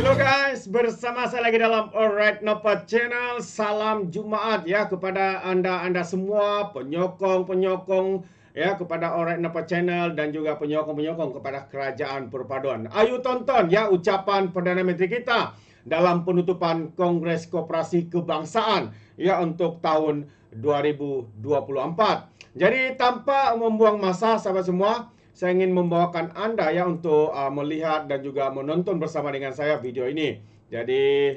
Halo guys, bersama saya lagi dalam Alright Napa Channel. Salam Jumaat ya kepada anda semua penyokong ya kepada Alright Napa Channel dan juga penyokong kepada Kerajaan Perpaduan. Ayo tonton ya ucapan Perdana Menteri kita dalam penutupan Kongres Koperasi Kebangsaan ya untuk tahun 2024. Jadi tanpa membuang masa sahabat semua, saya ingin membawakan Anda ya untuk melihat dan juga menonton bersama dengan saya video ini. Jadi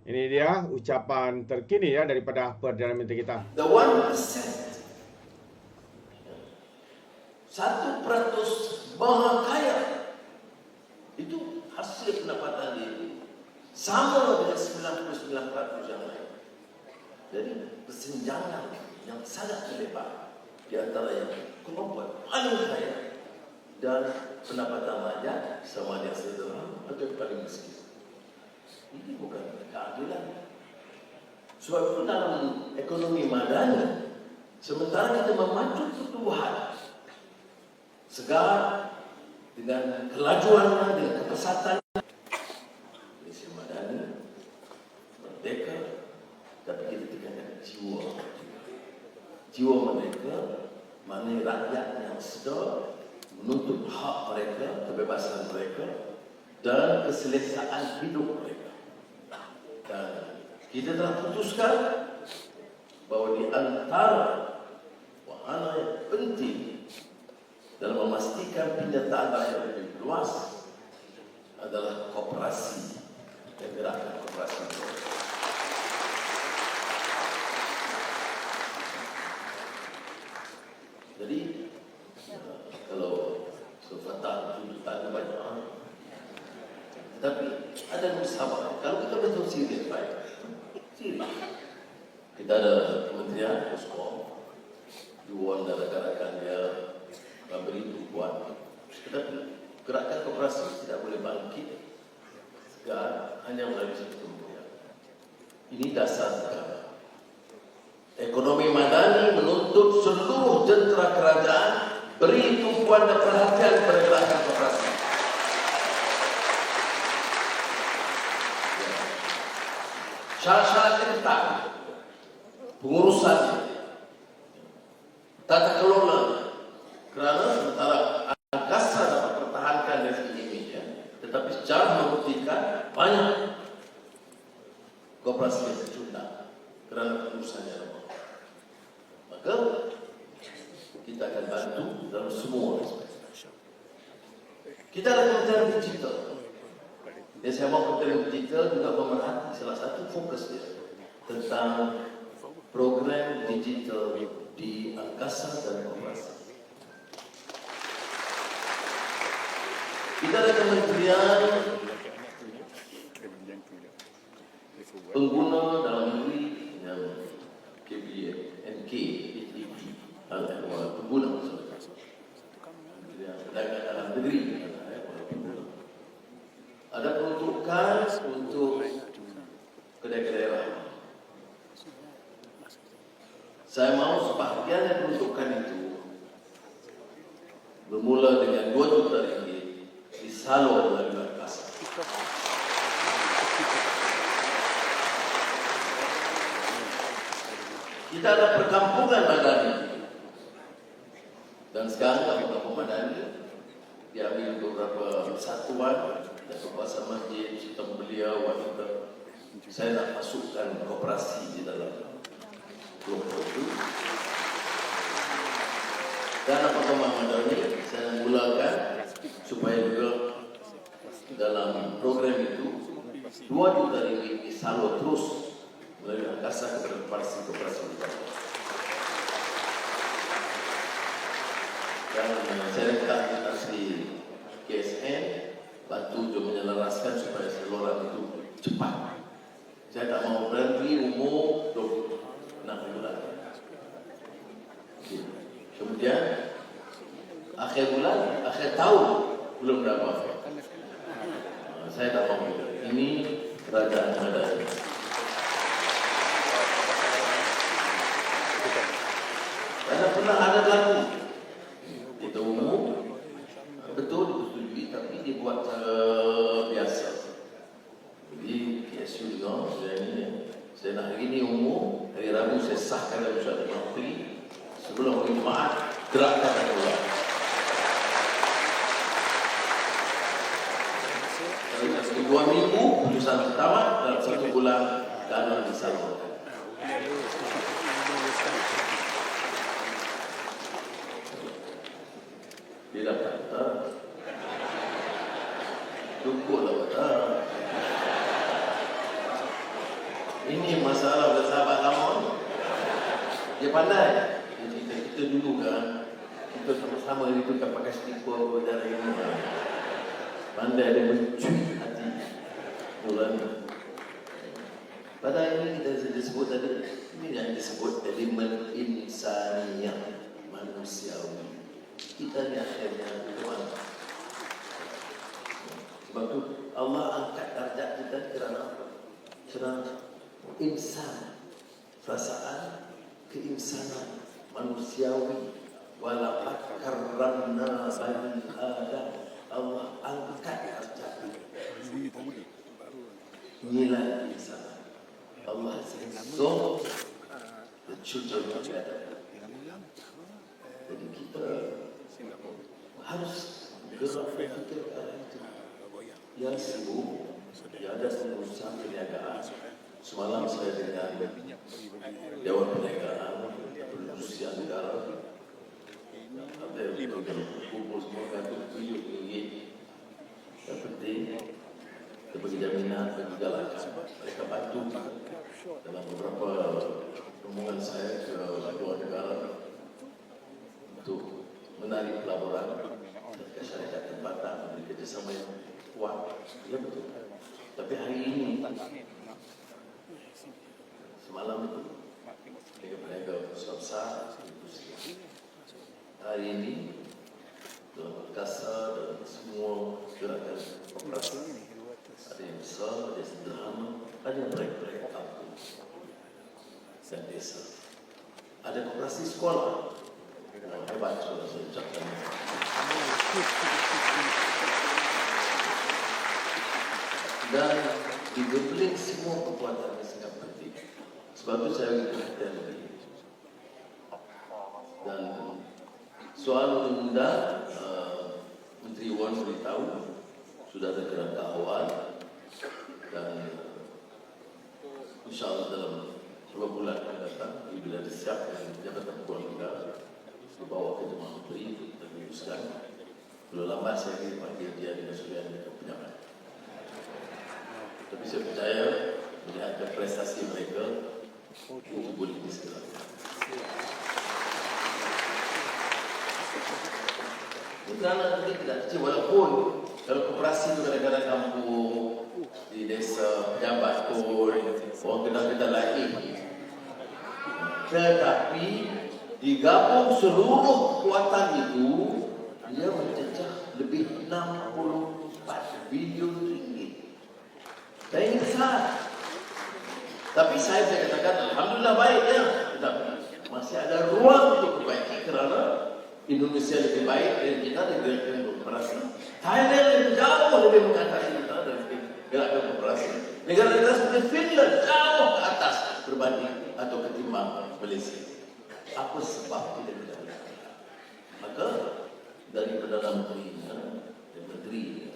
ini dia ucapan terkini ya daripada Perdana Menteri kita. The 1%, 1% maha kaya itu hasil pendapatan diri sama dengan 99% yang lain. Jadi kesenjangan yang sangat lebar di antara yang kelompok paling kaya dan pendapatan rakyat sama dengan sederhana atau yang paling miskin. Ini bukan keadilan. Sebab itu dalam ekonomi madani, sementara kita memacu pertumbuhan segar dengan kelajuannya, dengan kepesatan, Malaysia madani merdeka, tapi kita tekankan jiwa merdeka, mana rakyat yang sedar menuntut hak mereka, kebebasan mereka dan keselesaan hidup mereka. Dan kita telah putuskan bahawa di antara wahana yang penting dalam memastikan penyertaan rakyat lebih luas adalah koperasi dan gerakan koperasi. Jadi kalau kefatah tuntutan banyak, tapi ada musyawarah. Kalau kita betul serius baik, serius. Kita ada Kementerian Koskom, Dewan dan rakan-rakan dia memberi tumpuan. Tetapi gerakan koperasi tidak boleh bangkit segar hanya melalui satu kementerian. Ini dasar negara. Ekonomi madani menuntut seluruh jentera kerajaan beri tumpuan dan perhatian pada gerakan koperasi. Syarat-syaratnya ketat, pengurusan, tata kelola, kerana sementara angkasa dapat pertahankan dari segi image, tetapi secara membuktikan banyak koperasi yang tercunda kerana pengurusannya lemah. Maka kita akan bantu dalam semua aspek. Kita ada Kementerian Digital. Dan saya mau Kementerian Digital juga memerhati salah satu fokus dia tentang program digital di angkasa dan koperasi. Kita ada Kementerian Pengguna dalam negeri yang KPNK, pengguna Perdagangan dalam negeri. Ada peruntukan untuk kedai-kedai daerah. Saya mau sebahagian yang peruntukan itu bermula dengan 2 juta ringgit disalur melalui angkasa. Kita ada perkampungan madani. Dan sekarang perkampungan madani diambil beberapa satuan dan beberapa masjid, sistem belia, wanita. Saya nak masukkan koperasi di dalam kelompok itu. Dan perkampungan madani saya mulakan supaya juga dalam program itu 2 juta ringgit disalur terus melalui angkasa kepada koperasi utama. Dan saya minta instansi KSN bantu juga menyelaraskan supaya saluran itu cepat. Saya tak mau berhenti umur 26 bulan. Kemudian akhir bulan, akhir tahun belum dapat. Saya tak mau. Ini kerajaan madani. Karena pernah ada lagu itu umum betul disetujui tapi dibuat biasa. 2 minggu putusan pertama, dalam 1 bulan dana disalurkan. Dia dapat cukup lah betul. Ini masalah bersahabat lama. Dia pandai. Kita dulu kan, kita sama-sama itu kan pakai stiker dari ini. Pandai dia mencuit hati bulan. Pada ini kita sebut tadi, ini yang disebut elemen insaniyah, manusiawi. Kita ni akhirnya Tuhan. Sebab tu Allah angkat darjat kita kerana apa? Kerana insan, perasaan keinsanan manusiawi. Walaqad karramna bani Adam. Allah angkat darjat nilai insan. Allah exalt the children of Adam. Jadi kita harus gerak berfikir ke arah itu. Yang sibuk, yang ada urusan perniagaan. Semalam saya dengan Dewan Perniagaan, Perusahaan Negara. Ada kumpul semua kartu RM7. Yang penting, kita bagi jaminan, bagi galakan. Mereka bantu dalam beberapa rombongan saya ke Dewan Negara untuk menarik pelaburan ketika syarikat tempatan memberi kerjasama yang kuat. Ya betul. Tapi hari ini semalam itu peniaga besar hari ini dalam perkasa dalam semua gerakan operasi ada yang besar, ada yang sederhana, ada yang proyek-proyek kampung dan desa, ada koperasi sekolah. Hebat sudah saya ucapkan. Dan digabung semua kekuatan yang sangat penting. Sebab itu saya ingin perhatian lagi. Dan soal undang-undang Menteri Wan beritahu sudah ada kerangka awal dan insyaAllah dalam 2 bulan akan datang bila disiapkan Jabatan Keluarga dibawa ke Jemaah Menteri untuk diuruskan. Belum lambat saya ingin panggil dia dengan Sulian ke pejabat. Tapi saya percaya melihat prestasi mereka itu boleh disegerakan. Ini kerana kita tidak kecil walaupun kalau koperasi itu kadang-kadang kampung di desa pejabat pun orang kenal-kenal lain. Tetapi digabung seluruh kekuatan itu, dia mencecah lebih 64 bilion ringgit. Saya ini besar. Tapi saya katakan, Alhamdulillah baik ya. Tetapi masih ada ruang untuk perbaiki kerana Indonesia lebih baik dari kita dari gerakan koperasi. Thailand lebih jauh lebih mengatasi kita dari gerakan koperasi. Negara-negara seperti Finland jauh ke atas berbanding atau ketimbang Malaysia. Apa sebab tidak kita lakukan? Maka dari Perdana Menterinya dan Menteri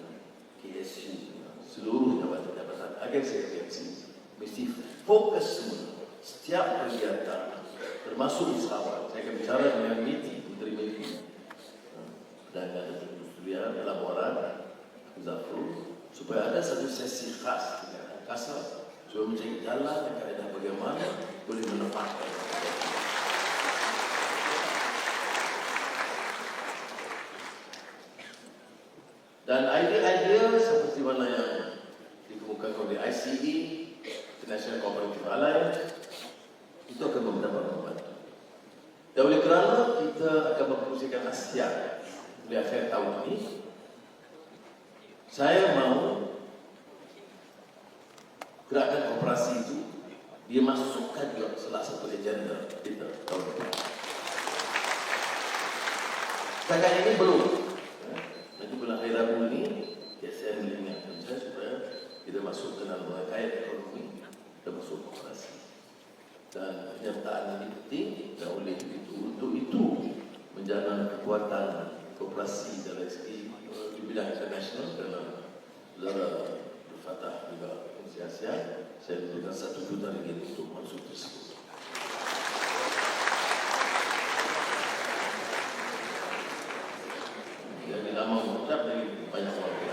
KSU seluruh jabatan-jabatan agensi-agensi mesti fokus semua setiap kegiatan termasuk usahawan. Saya akan bicara dengan Menteri Perdagangan dan Perindustrian Pelaburan Zafrul supaya ada satu sesi khas dengan kasar supaya mencari jalan dan kaedah bagaimana boleh menempatkan. Dan idea-idea seperti mana yang dikemukakan oleh ICE, International Cooperative Alliance, itu akan membantu. Dan oleh kerana kita akan mempromosikan ASEAN di akhir tahun ini, saya mahu gerakan koperasi itu dia masukkan juga salah satu agenda kita tahun depan. Setakat ini belum. Nanti bulan hari Rabu ini, saya mengingatkan saya supaya kita masuk ke dalam kait ekonomi dan masuk koperasi. Dan penyertaan ini penting dan oleh itu untuk itu menjaga kekuatan koperasi dari segi di bidang internasional kerana Fatah juga sia-sia, saya berikan 1 juta ringgit untuk maksud tersebut. Jadi lama mengucap dari banyak orang.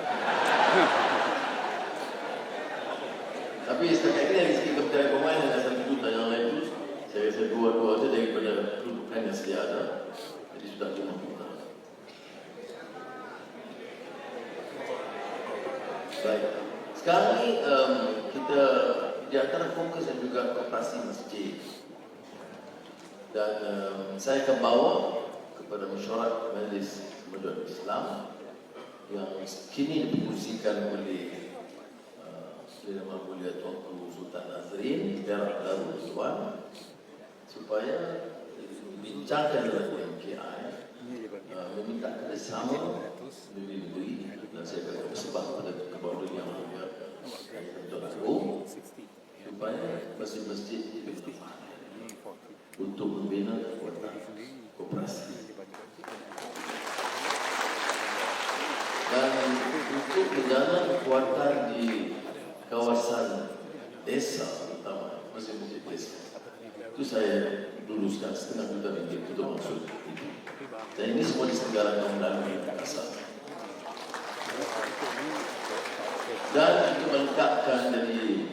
Tapi setakat ini dari segi kepercayaan pemain dengan 1 juta yang lain itu, saya rasa dua-dua itu daripada kedudukan yang sedia ada, jadi sudah 5 juta. Baik. Sekarang ini kita di antara fokus dan juga koperasi masjid. Dan saya akan bawa kepada mesyuarat Majlis Majuan Islam yang kini dipengusikan oleh Yang Mulia Tuanku Sultan Nazrin Perak Darul Tuan, supaya dibincangkan dalam MKI, meminta kerjasama lebih dan saya akan bersebut pada kepada Yang Mulia Tuan Agung supaya masjid-masjid bermanfaat untuk membina kekuatan koperasi dan untuk menjaga kekuatan di kawasan desa, terutama masjid-masjid desa. Itu saya luluskan 1,5 juta ringgit untuk maksud itu. Dan ini semua diselenggarakan melalui kasar. Dan itu melengkapkan dari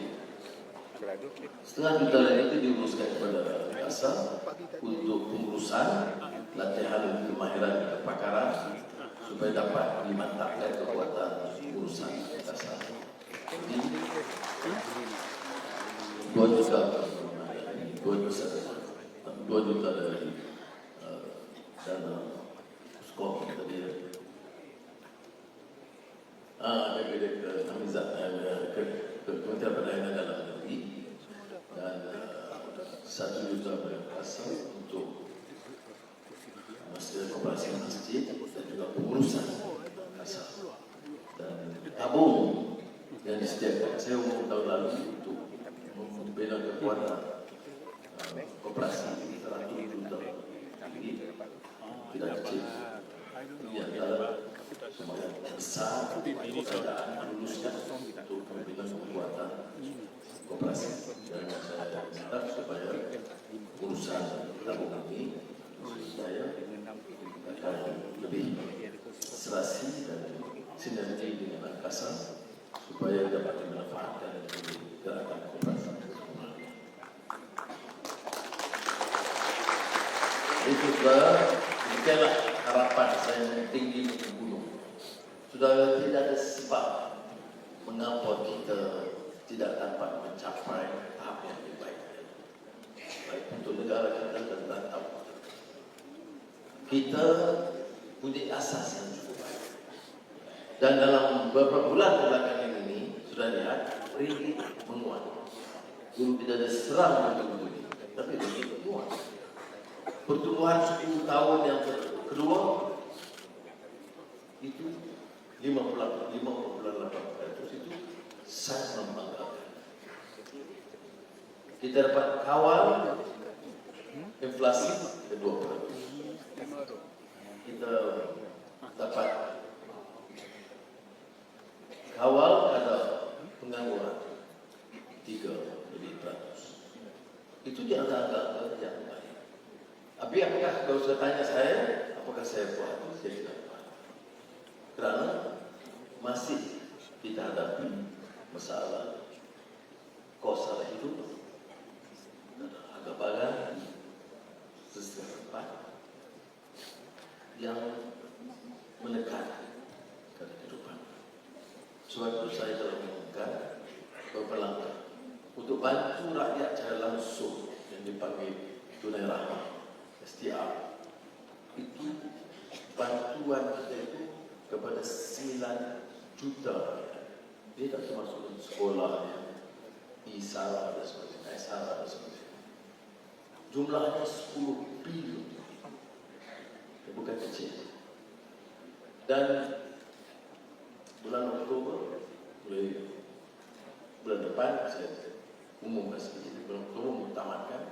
1,5 juta ringgit itu diuruskan kepada kasar untuk pengurusan latihan kemahiran kepakaran supaya dapat dimantapkan kekuatan urusan kasar. Jadi 2 juta dari dana skor tadi. Daripada ke Amizat ke Kementerian Perdagangan Dalam Negeri dan 1 juta berkasar untuk koperasi masjid dan juga pengurusan kasar dan tabung yang disediakan. Saya umum tahun lalu untuk membina kekuatan koperasi 100 juta. Jadi tidak kecil. Di antara semuanya besar kerajaan luluskan untuk membina kekuatan koperasi. Dan saya minta supaya urusan tabung ini supaya akan lebih serasi dan sinergi dengan angkasa supaya dapat dimanfaatkan dari gerakan koperasi. Itu juga demikianlah harapan saya yang tinggi untuk gunung. Sudah tidak ada sebab mengapa kita tidak dapat mencapai tahap yang lebih baik. Baik untuk negara kita dan rantau. Kita punya asas yang cukup baik. Dan dalam beberapa bulan belakangan ini sudah lihat ringgit menguat. Dulu tidak ada serang untuk begini, tapi ringgit menguat. Pertumbuhan 10 tahun yang kedua itu 5,8% itu sangat membanggakan. Kita dapat kawal inflasi kedua persen. Kita dapat kawal ada pengangguran 3%. Itu di angka-angka yang baik. Tapi apakah kalau sudah tanya saya, apakah saya puas? Saya tidak puas. Kerana masih kita hadapi masalah kos harga hidup, harga barang, sistem tempat yang menekan kehidupan. Sebab itu saya telah mengumumkan beberapa langkah untuk bantu rakyat secara langsung yang dipanggil tunai rahmah STR. Itu bantuan kita itu kepada 9 juta. Dia tak termasuk sekolah yang ISARA dan sebagainya, SARA dan sebagainya. Jumlahnya 10 bilion. Bukan kecil. Dan bulan Oktober, bulan depan saya umumkan sedikit. Bulan Oktober mengutamatkan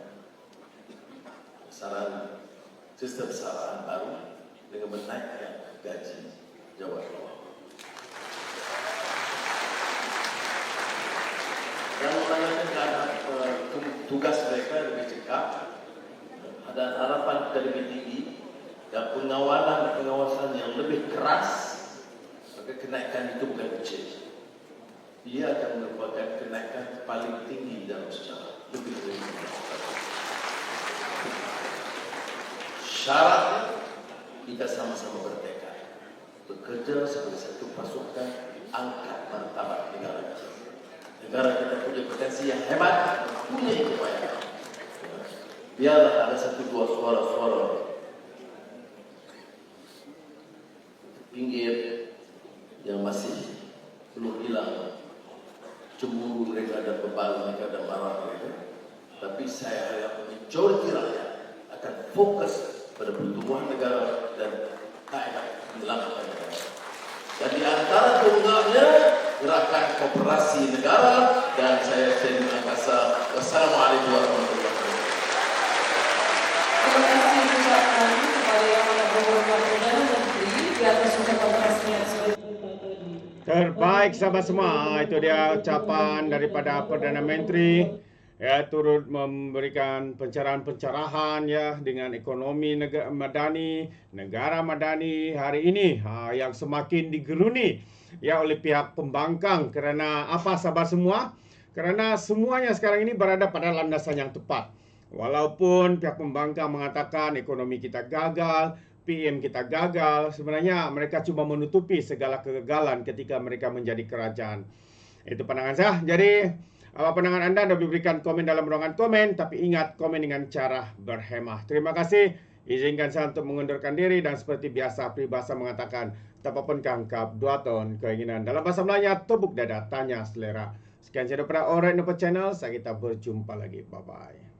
sistem saraan baru dengan menaikkan gaji jawatan. menjalankan tugas mereka lebih cekap. Ada harapan kita lebih tinggi dan pengawasan yang lebih keras. Maka kenaikan itu bukan kecil. Ia akan merupakan kenaikan paling tinggi dalam sejarah. Lebih dari itu. Syaratnya kita sama-sama bertekad bekerja sebagai satu pasukan angkat martabat negara kita. Negara kita punya potensi yang hebat, punya upaya. Biarlah ada satu dua suara-suara pinggir yang masih belum hilang cemburu mereka dan bebal mereka dan marah mereka. Tapi saya harap majoriti rakyat akan fokus pada pertumbuhan negara dan kaedah menyelamatkan negara. Dan di antara tunggaknya gerakan kooperasi negara dan saya Teni Angkasa. Wassalamualaikum warahmatullahi wabarakatuh. Terima kasih ucapkan kepada Yang Berhormat Perdana Menteri di atas ucapan resmi yang sudah dibuka tadi. Terbaik sahabat semua, itu dia ucapan daripada Perdana Menteri ya, turut memberikan pencerahan-pencerahan ya dengan ekonomi negara madani hari ini yang semakin digeruni ya oleh pihak pembangkang. Kerana apa sahabat semua? Kerana semuanya sekarang ini berada pada landasan yang tepat. Walaupun pihak pembangkang mengatakan ekonomi kita gagal, PM kita gagal, sebenarnya mereka cuma menutupi segala kegagalan ketika mereka menjadi kerajaan. Itu pandangan saya. Jadi apa pandangan anda berikan komen dalam ruangan komen, tapi ingat komen dengan cara berhemah. Terima kasih. Izinkan saya untuk mengundurkan diri dan seperti biasa peribahasa mengatakan tapapun kangkap dua ton keinginan. Dalam bahasa Melayu tubuk dada tanya selera. Sekian saya daripada Alright Nopo Channel. Saya kita berjumpa lagi. Bye bye.